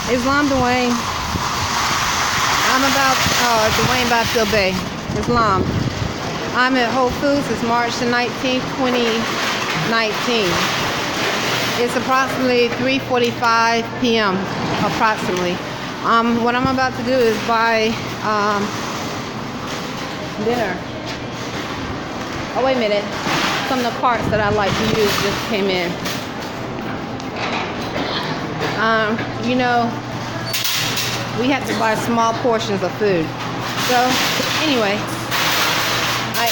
Islam Dwayne. I'm about Dwayne Bay. Islam. I'm at Whole Foods. It's March the 19th, 2019. It's approximately 3:45 p.m. approximately. What I'm about to do is buy dinner. Oh, wait a minute. Some of the carts that I like to use just came in. We have to buy small portions of food. So anyway, I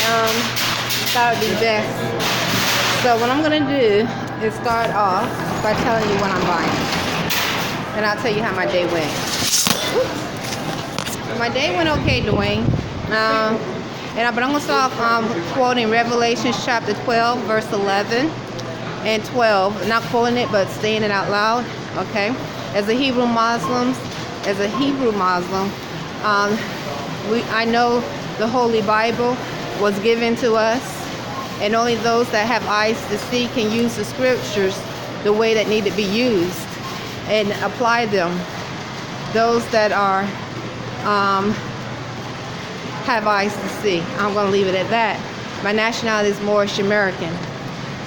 thought it'd be best. So what I'm gonna do is start off by telling you what I'm buying, and I'll tell you how my day went. My day went okay, Dwayne. But I'm gonna start off quoting Revelation chapter 12, verse 11 and 12. Not quoting it, but saying it out loud. Okay. As a Hebrew Muslim, I know the Holy Bible was given to us, and only those that have eyes to see can use the scriptures the way that need to be used and apply them. Those that are have eyes to see. I'm going to leave it at that. My nationality is Moorish American.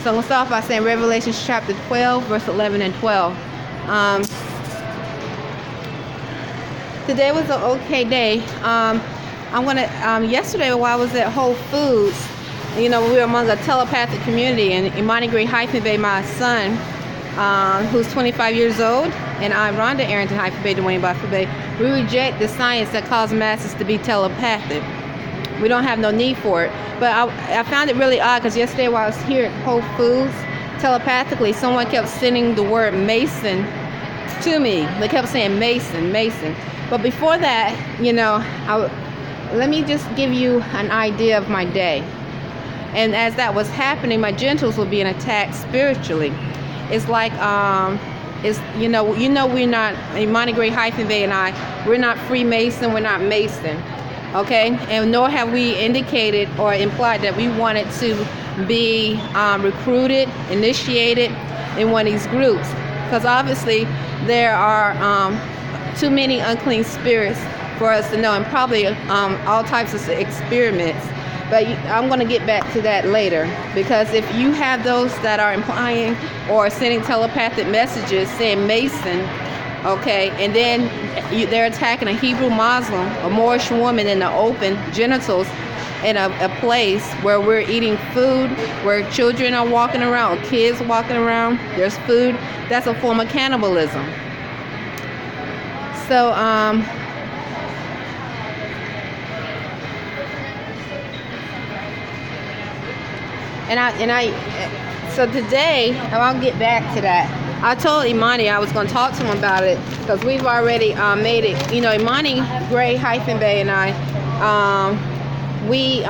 So I'm going to start off by saying Revelation chapter 12, verse 11 and 12. Today was an okay day. Yesterday while I was at Whole Foods, we were among a telepathic community, and Arrington-Bey, my son, who's 25 years old, and I, Rhonda Arrington-Bey, Dwayne Bay, we reject the science that caused masses to be telepathic. We don't have no need for it. But I found it really odd because yesterday while I was here at Whole Foods, telepathically, someone kept sending the word Mason to me. They kept saying Mason, Mason. But before that, let me just give you an idea of my day. And as that was happening, my genitals were being attacked spiritually. It's like, we're not, Imani Gray-Bay and I, we're not Freemason, we're not Mason, okay? And nor have we indicated or implied that we wanted to be recruited, initiated in one of these groups. Because obviously there are too many unclean spirits for us to know, and probably all types of experiments. But I'm going to get back to that later, because if you have those that are implying or sending telepathic messages saying Mason, okay, and then they're attacking a Hebrew Muslim, a Moorish woman in the open genitals in a place where we're eating food, where children are walking around, or kids walking around, there's food, that's a form of cannibalism. So, so today, and I'll get back to that. I told Imani I was going to talk to him about it, because we've already made it. Imani Gray-Bay and I, we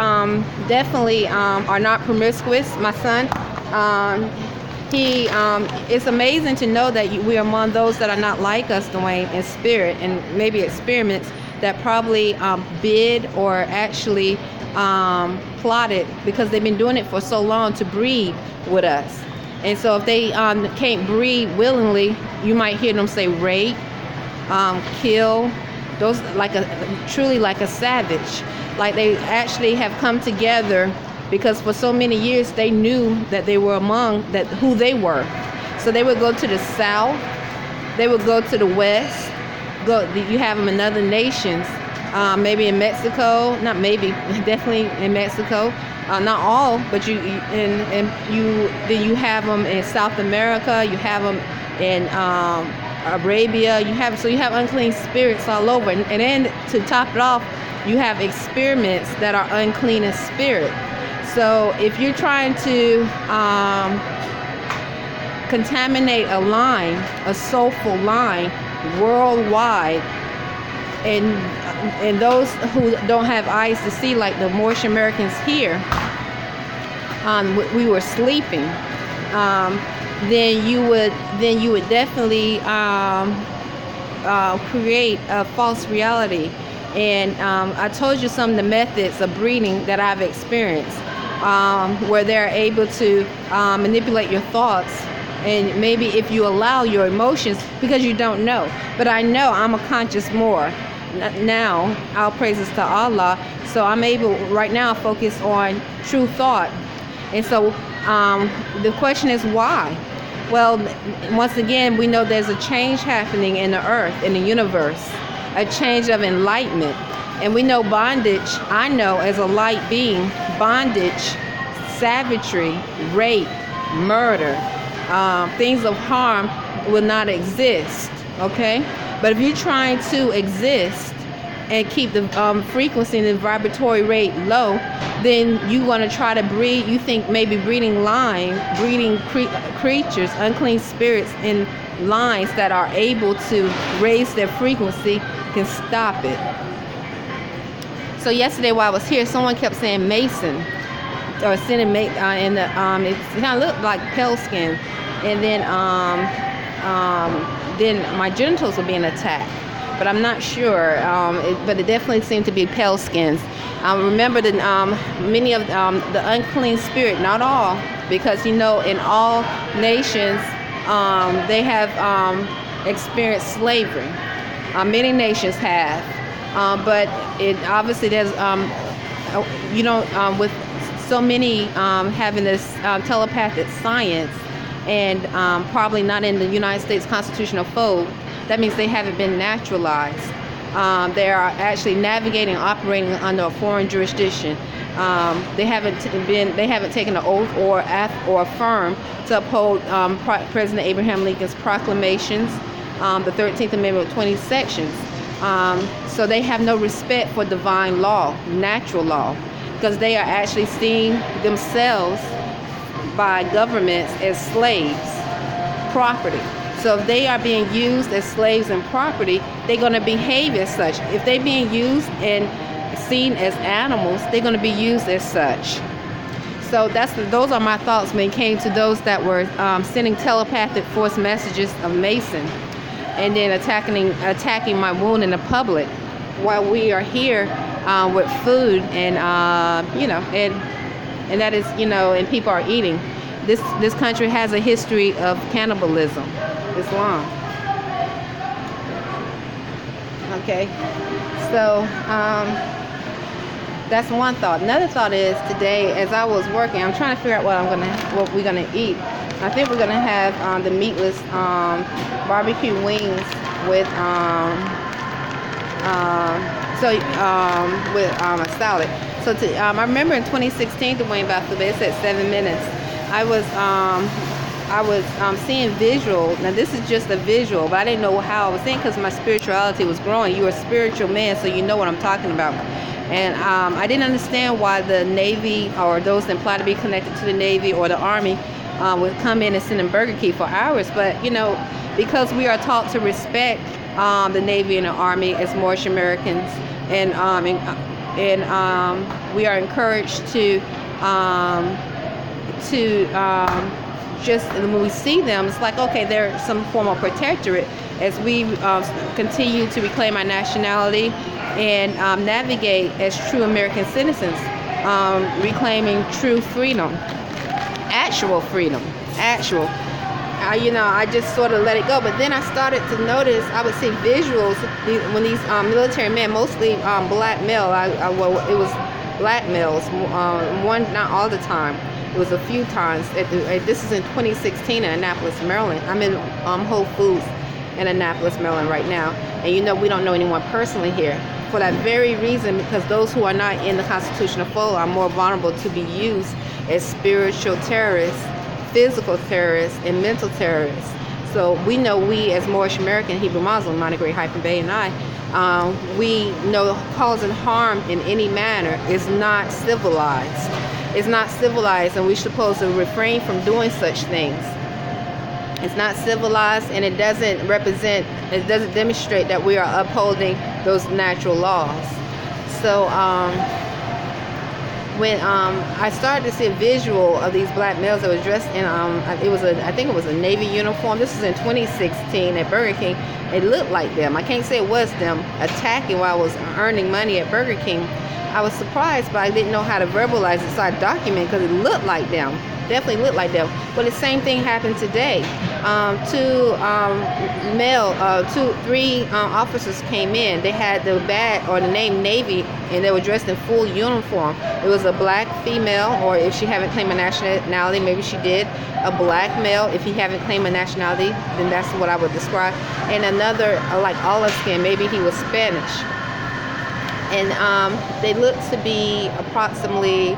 definitely are not promiscuous. My son, it's amazing to know that we are among those that are not like us, Dwayne, in spirit, and maybe experiments that probably bid or actually plotted, because they've been doing it for so long to breed with us. And so if they can't breed willingly, you might hear them say rape, kill, those truly like a savage. Like they actually have come together because for so many years they knew that they were among who they were. So they would go to the south, they would go to the west, you have them in other nations, maybe in Mexico, not maybe, definitely in Mexico, not all, but then you have them in South America, you have them in Arabia, you have unclean spirits all over, and then to top it off, you have experiments that are unclean in spirit. So if you're trying to contaminate a line, a soulful line, worldwide, and those who don't have eyes to see, like the Moorish Americans here, we were sleeping, then you would definitely create a false reality. And I told you some of the methods of breeding that I've experienced, where they're able to manipulate your thoughts And maybe if you allow your emotions, because you don't know. But I know I'm a conscious more. Now, all praises to Allah. So I'm able right now to focus on true thought. And so the question is why? Well, once again, we know there's a change happening in the earth, in the universe, a change of enlightenment. And we know bondage, I know as a light being, bondage, savagery, rape, murder, things of harm will not exist, okay? But if you're trying to exist and keep the frequency and the vibratory rate low, then you want to try to breed, you think maybe breeding creatures, unclean spirits in lines that are able to raise their frequency can stop it. So yesterday while I was here, someone kept saying Mason, or sending it kind of looked like pale skin, and then my genitals were being attacked. But I'm not sure. But it definitely seemed to be pale skins. Remember that many of the unclean spirit, not all, because in all nations they have experienced slavery. Many nations have, but it obviously there's with so many having this telepathic science, and probably not in the United States constitutional fold. That means they haven't been naturalized. They are actually navigating, operating under a foreign jurisdiction. They haven't taken an oath or affirm to uphold President Abraham Lincoln's proclamations, the 13th Amendment with 20 sections. So they have no respect for divine law, natural law, because they are actually seeing themselves by governments as slaves, property. So if they are being used as slaves and property, they're going to behave as such. If they're being used and seen as animals, they're going to be used as such. So those are my thoughts when it came to those that were sending telepathic force messages of Mason, and then attacking my wound in the public while we are here with food and and that is and people are eating. This country has a history of cannibalism. Islam. Okay, so that's one thought. Another thought is today, as I was working, I'm trying to figure out what we're gonna eat. I think we're gonna have the meatless barbecue wings with a salad. So I remember in 2016, Dwayne Buffett, it said 7 minutes. I was seeing visual. Now this is just a visual, but I didn't know how I was seeing because my spirituality was growing. You're a spiritual man, so you know what I'm talking about. And I didn't understand why the Navy or those that imply to be connected to the Navy or the Army would come in and sit in Burger King for hours. But because we are taught to respect the Navy and the Army as Moorish Americans, and we are encouraged to just when we see them, it's like, okay, they're some form of protectorate as we continue to reclaim our nationality and navigate as true American citizens, reclaiming true freedom, actual freedom, actual. I just sort of let it go, but then I started to notice, I would see visuals when these military men, mostly black male, it was black males, not all the time. It was a few times. This is in 2016 in Annapolis, Maryland. I'm in Whole Foods in Annapolis, Maryland right now. And we don't know anyone personally here. For that very reason, because those who are not in the constitutional fold are more vulnerable to be used as spiritual terrorists, physical terrorists, and mental terrorists. So we know, we as Moorish American, Hebrew Muslim, Arrington-Bey and I, we know causing harm in any manner is not civilized. It's not civilized, and we're supposed to refrain from doing such things. It's not civilized, and it doesn't demonstrate that we are upholding those natural laws. So when I started to see a visual of these black males that were dressed in I think it was a Navy uniform. This was in 2016 at Burger King. It looked like them. I can't say it was them attacking while I was earning money at Burger King. I was surprised, but I didn't know how to verbalize it, so I documented because it looked like them. Definitely looked like them. But the same thing happened today. Three officers came in. They had the badge or the name Navy, and they were dressed in full uniform. It was a black female, or if she haven't claimed a nationality, maybe she did. A black male, if he haven't claimed a nationality, then that's what I would describe. And another, like olive skin, maybe he was Spanish. And they looked to be approximately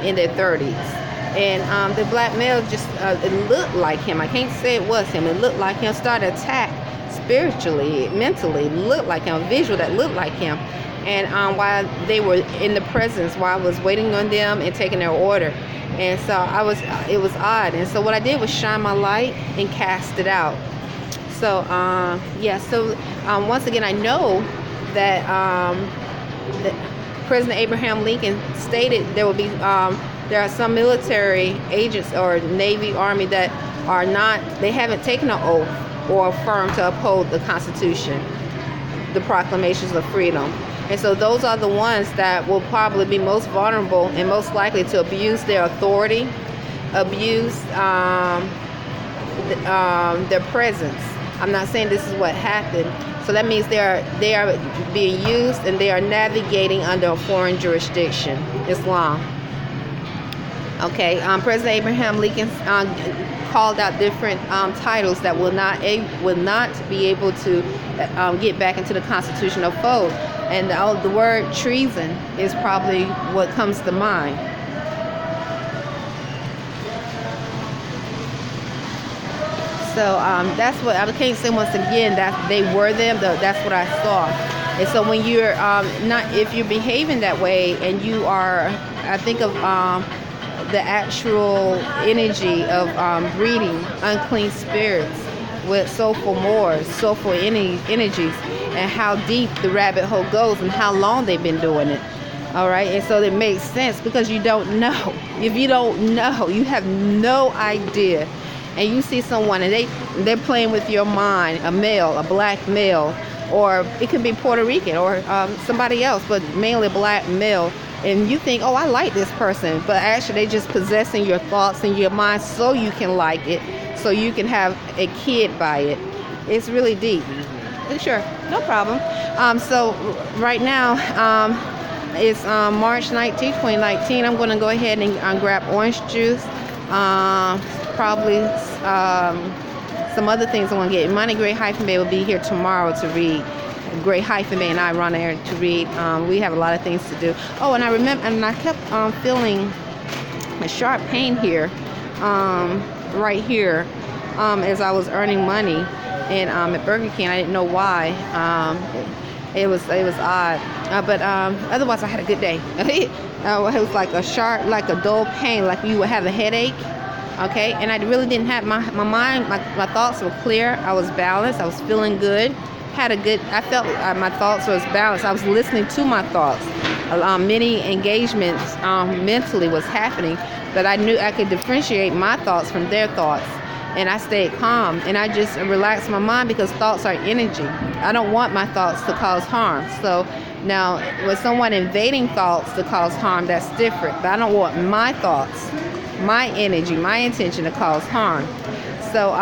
in their 30s. And the black male just, it looked like him. I can't say it was him. It looked like him. Started to attack spiritually, mentally. Looked like him. Visual that looked like him. And while they were in the presence, while I was waiting on them and taking their order. And so it was odd. And so what I did was shine my light and cast it out. So, once again, I know that President Abraham Lincoln stated there will be there are some military agents or Navy, Army that are not, they haven't taken an oath or affirmed to uphold the Constitution, the proclamations of freedom. And so those are the ones that will probably be most vulnerable and most likely to abuse their authority, abuse their presence. I'm not saying this is what happened. So that means they are being used and they are navigating under a foreign jurisdiction, Islam. Okay, President Abraham Lincoln called out different titles that will not be able to get back into the constitutional fold, and the word treason is probably what comes to mind. So that's what I can't say once again that they were them. That's what I saw. And so when you're if you're behaving that way, and you are, I think of the actual energy of breeding unclean spirits with soulful energies, and how deep the rabbit hole goes and how long they've been doing it. All right, and so it makes sense because you don't know. If you don't know, you have no idea. And you see someone and they're playing with your mind, a male, a black male, or it could be Puerto Rican or somebody else, but mainly a black male. And you think, oh, I like this person, but actually they just possessing your thoughts and your mind so you can like it, so you can have a kid by it. It's really deep. Sure, no problem. So right now, it's March 19, 2019. I'm going to go ahead and grab orange juice, probably some other things I want to get. Imani Gray-Bey will be here tomorrow to read. Gray-Bey and I, Rhonda, to read. We have a lot of things to do. Oh, and I remember, and I kept feeling a sharp pain here, right here, as I was earning money, and at Burger King. I didn't know why. It was odd, but otherwise I had a good day. It was like a sharp, like a dull pain, like you would have a headache. Okay, and I really didn't have my mind. My thoughts were clear. I was balanced. I was feeling good. I felt my thoughts was balanced. I was listening to my thoughts. Many engagements mentally was happening, but I knew I could differentiate my thoughts from their thoughts, and I stayed calm and I just relaxed my mind because thoughts are energy. I don't want my thoughts to cause harm. So now, with someone invading thoughts to cause harm, that's different. But I don't want my thoughts, my energy, my intention to cause harm. So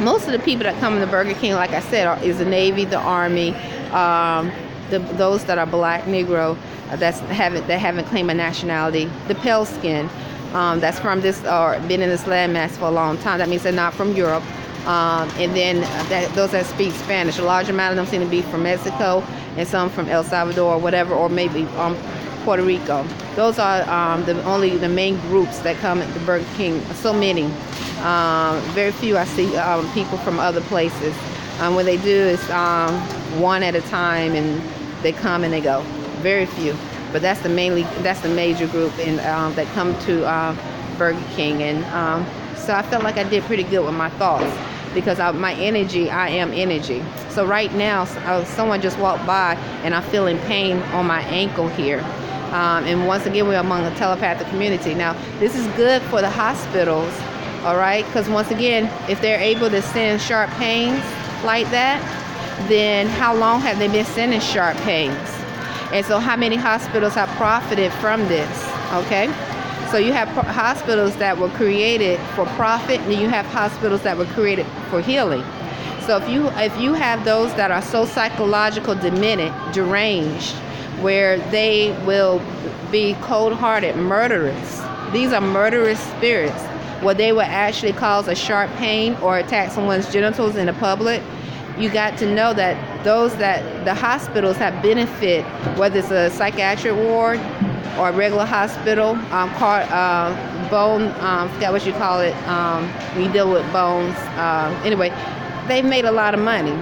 most of the people that come into Burger King, like I said, is the Navy, the Army, those that are black, Negro, that haven't claimed a nationality, the pale skin, that's from this or been in this landmass for a long time. That means they're not from Europe. And then those that speak Spanish, a large amount of them seem to be from Mexico, and some from El Salvador or whatever, or maybe Puerto Rico. Those are only the main groups that come at the Burger King. So many. Very few I see people from other places. What they do is one at a time, and they come and they go. Very few. But that's the major group that come to Burger King. And so I felt like I did pretty good with my thoughts, because my energy, I am energy. So right now, someone just walked by and I'm feeling pain on my ankle here. And once again, we're among the telepathic community. Now, this is good for the hospitals, all right? Because once again, if they're able to send sharp pains like that, then how long have they been sending sharp pains? And so how many hospitals have profited from this, okay? So you have hospitals that were created for profit, and you have hospitals that were created for healing. So if you have those that are so psychological deranged, where they will be cold-hearted murderers. These are murderous spirits, where they will actually cause a sharp pain or attack someone's genitals in the public. You got to know that the hospitals have benefit, whether it's a psychiatric ward or a regular hospital, bone, forgot what you call it, when you deal with bones. Anyway, they've made a lot of money.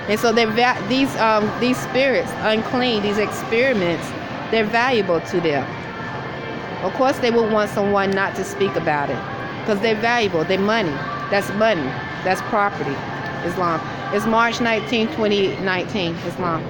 And so these spirits, unclean, these experiments, they're valuable to them. Of course, they will want someone not to speak about it, because they're valuable. They're money. That's money. That's property. Islam. It's March 19, 2019. Islam.